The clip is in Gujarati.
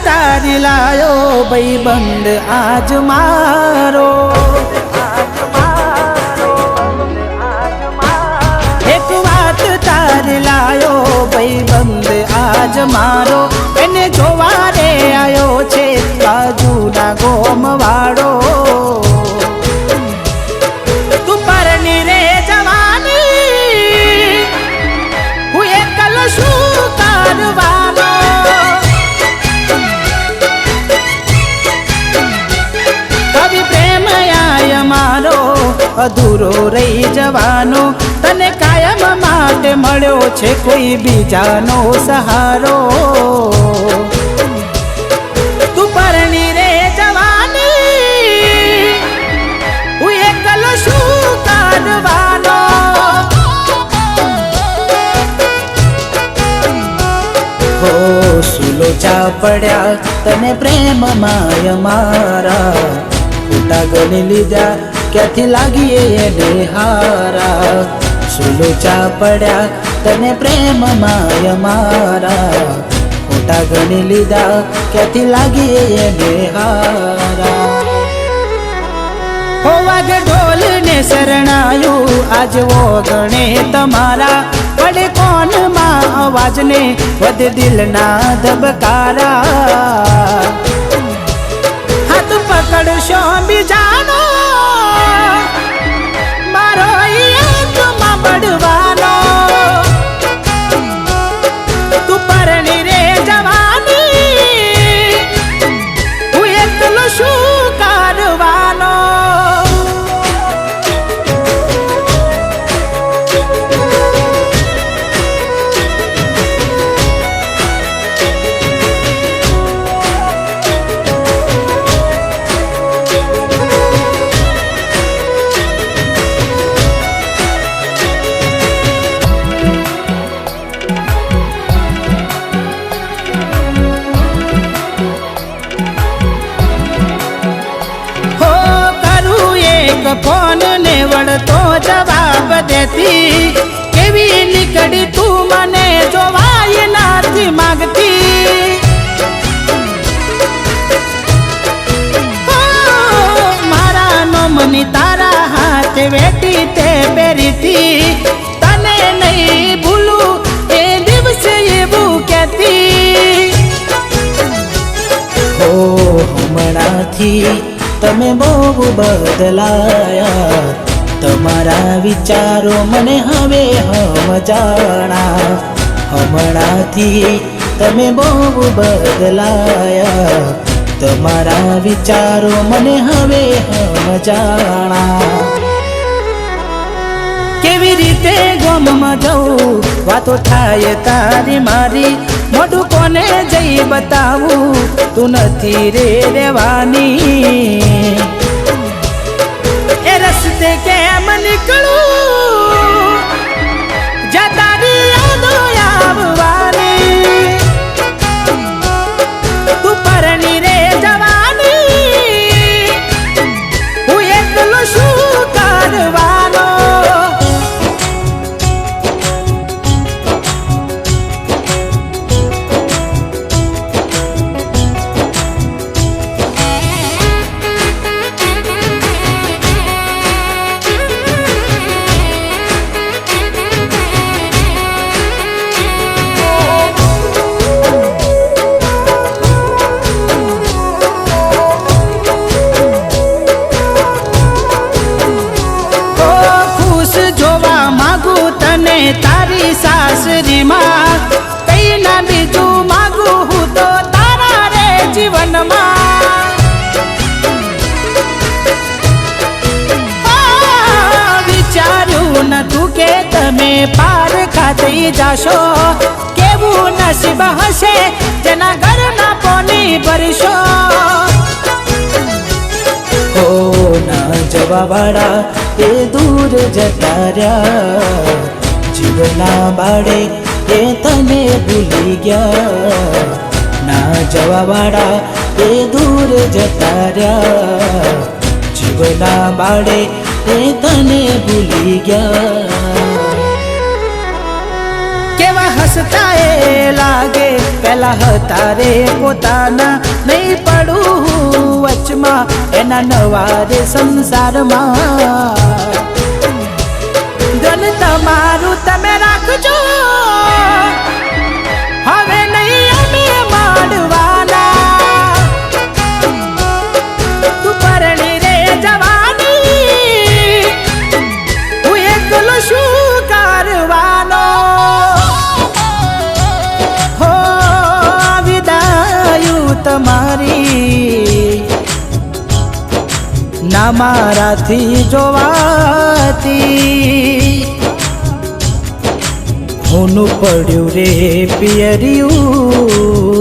તારી લાયો ભાઈબંધ આજ મારો, એક વાત તારી લાયો ભાઈબંધ આજ મારો, એને જોવા રે આયો છે બાજુના ગોમ વાળો. તું પરણી રે જવાની, હું એકલ શું કરવાનો, કવિ પ્રેમ આય મારો અધૂરો રહી જવાનો, તને કાયમ માટે મળ્યો છે કોઈ બીજાનો સહારો. તું પરણી રે જવાની, હું એકલો શું કરવાનો, હો સુલો ચા પડ્યા તને પ્રેમ માય મારા, ખોટા ગણી લીધા ક્યાંથી લાગીએ એને હારા. સુલો ચા પડ્યા તને પ્રેમ માય મારા, ખોટા ગણી લીધા ક્યાંથી લાગીએ એને હારા. હો વાગે ઢોલ ને શરણાયું આજ ગણે તમારા, પડે કોન માં અવાજ ને વધે દિલના ધબકારા. હાથ પકડશો બીજાનો, મારો એકમાં બળવાનો. તું પરણી રે જવાની, હું એકલો શું કરવાનો. ફોન ને વળતો જવાબ દેતી, કેવી નીકળી તું મને જોવાય નથી માગતી. મારા નોમની તારા હાથે વેટી તે પહેરીતી, તને નહીં ભૂલું એ દિવસે એવું કહેતી. હો હમણાંથી તમે બહુ બદલાયા, તમારા વિચારો મને હવે સમજાણા. હમણાંથી તમે બહુ બદલાયા, તમારા વિચારો મને હવે સમજાણા. કેવી રીતે ગમમાં જવું વાતો થાય તારી મારી, મોઢું કોને જઈ બતાવું તું નથી રે રહેવાની. એ રસ્તે કેમ નીકળું જ્યાં તારી યાદો આવવાની. તું પરણી રે જવાની, હું એકલો શું કરવાનો. તારી સાસરીમાં કઈ ના બીજું માગું હું તો તારા રે જીવનમાં. વિચાર્યું નતું કે તમે પાર ખાતી જાશો, કેવું નસીબ હશે જેના ઘરના પોની ભરશો. હો ના જવા વાળા એ દૂર જતા રહ્યા, જીવના બાળે એ તને ભૂલી ગયા. ના જવા વાળા એ દૂર જતા રહ્યા, જીવના બાળે એ તને ભૂલી ગયા. કેવા હસતા એ લાગે પેલા હતા રે પોતાના નહીં પડું વચમાં એના નવા રે સંસારમાં ધન તમારું તમે રાખજો હવે નહીં અમે માંડવાના તું પરણી રે જવાની હું એકલો શું કરવાનો હો વિદાયું તમારી ના મારાથી જોવાતી હોનું પડ્યું રે પિયરિયું